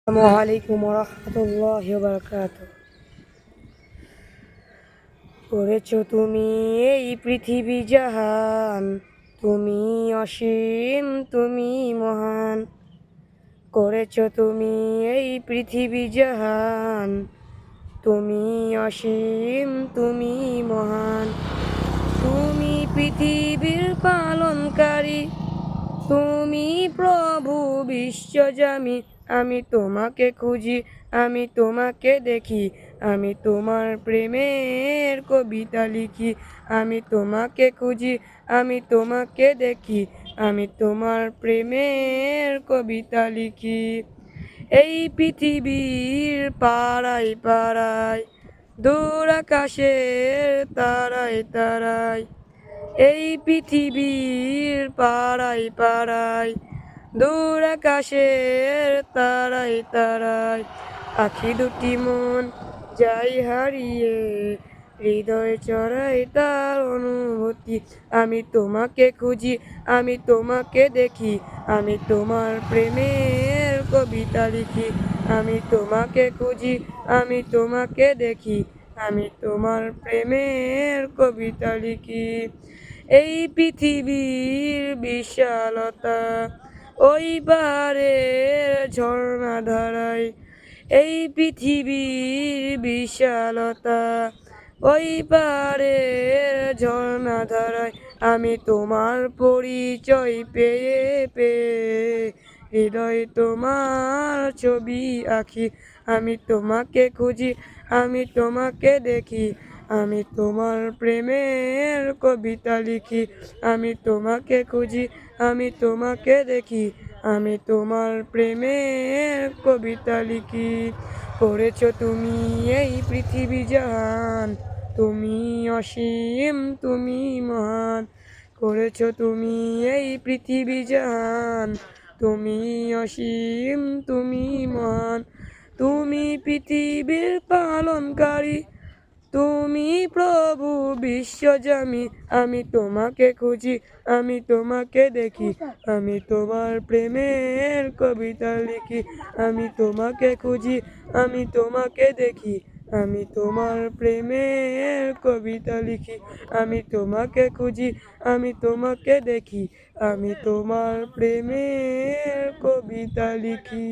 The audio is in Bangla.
আসসালামু আলাইকুম রহমতুল্লাহি ওয়া বারাকাতুহু। করেছো তুমি এই পৃথিবী জাহান, তুমি অসীম, তুমি মহান। করেছো তুমি এই পৃথিবী জাহান, তুমি অসীম, তুমি মহান। তুমি পৃথিবীর পালনকারী, তুমি প্রভু বিশ্বজামি। আমি তোমাকে খুঁজি, আমি তোমাকে দেখি, আমি তোমার প্রেমের কবিতা লিখি। আমি তোমাকে খুঁজি, আমি তোমাকে দেখি, আমি তোমার প্রেমের কবিতা লিখি। এই পৃথিবীর পাড়ায় পাড়ায়, দূর আকাশের তারায় তারায়, এই পৃথিবীর পাড়ায় পাড়ায়, দূর আকাশের তারায় তারায়, আখি দুটি মন যাই হারিয়ে, হৃদয় চড়াই তার অনুভূতি। আমি তোমাকে খুঁজি, আমি তোমাকে দেখি, আমি তোমার প্রেমের কবিতা লিখি। আমি তোমাকে খুঁজি, আমি তোমাকে দেখি, আমি তোমার প্রেমের কবিতা লিখি। এই পৃথিবীর বিশালতা, ওই পাহাড়ের ঝর্ণা ধারায়, এই পৃথিবীর বিশালতা, ওই পাহাড়ের ঝর্ণা ধারায়, আমি তোমার পরিচয় পেয়ে পেয়ে হৃদয় তোমার ছবি আঁকি। আমি তোমাকে খুঁজি, আমি তোমাকে দেখি, আমি তোমার প্রেমের কবিতা লিখি। আমি তোমাকে খুঁজি, আমি তোমাকে দেখি, আমি তোমার প্রেমের কবিতা লিখি। করেছো তুমি এই পৃথিবী জাহান, তুমি অসীম, তুমি মহান। করেছো তুমি এই পৃথিবী জাহান, তুমি অসীম, তুমি মহান। তুমি পৃথিবীর পালনকারী, তুমি প্রভু বিশ্বজামি। আমি তোমাকে খুঁজি, আমি তোমাকে দেখি, আমি তোমার প্রেমের কবিতা লিখি। আমি তোমাকে খুঁজি, আমি তোমাকে দেখি, আমি তোমার প্রেমের কবিতা লিখি। আমি তোমাকে খুঁজি, আমি তোমাকে দেখি, আমি তোমার প্রেমের কবিতা লিখি।